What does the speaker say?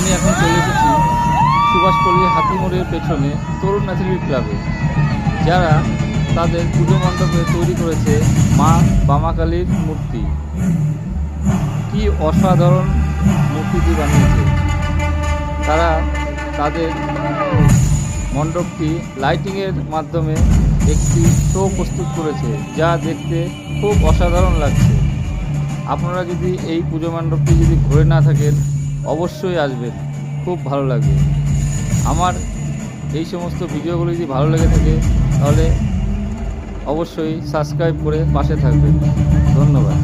আমি এখন চলে এসেছি সুভাষপল্লী হাতিমোড়ের পেছনে তরুণ অ্যাথলেটিক ক্লাবে, যারা তাদের পুজো মণ্ডপে তৈরি করেছে মা বামাকালীর মূর্তি। কি অসাধারণ মূর্তিটি বানিয়েছে তারা। তাদের মণ্ডপটি লাইটিংয়ের মাধ্যমে একটি শো প্রস্তুত করেছে, যা দেখতে খুব অসাধারণ লাগছে। আপনারা যদি এই পুজো মণ্ডপটি যদি ঘুরে না থাকেন, অবশ্যই আসবেন, খুব ভালো লাগবে। আমার এই সমস্ত ভিডিওগুলো যদি ভালো লেগে থাকে তাহলে অবশ্যই সাবস্ক্রাইব করে পাশে থাকবেন। ধন্যবাদ।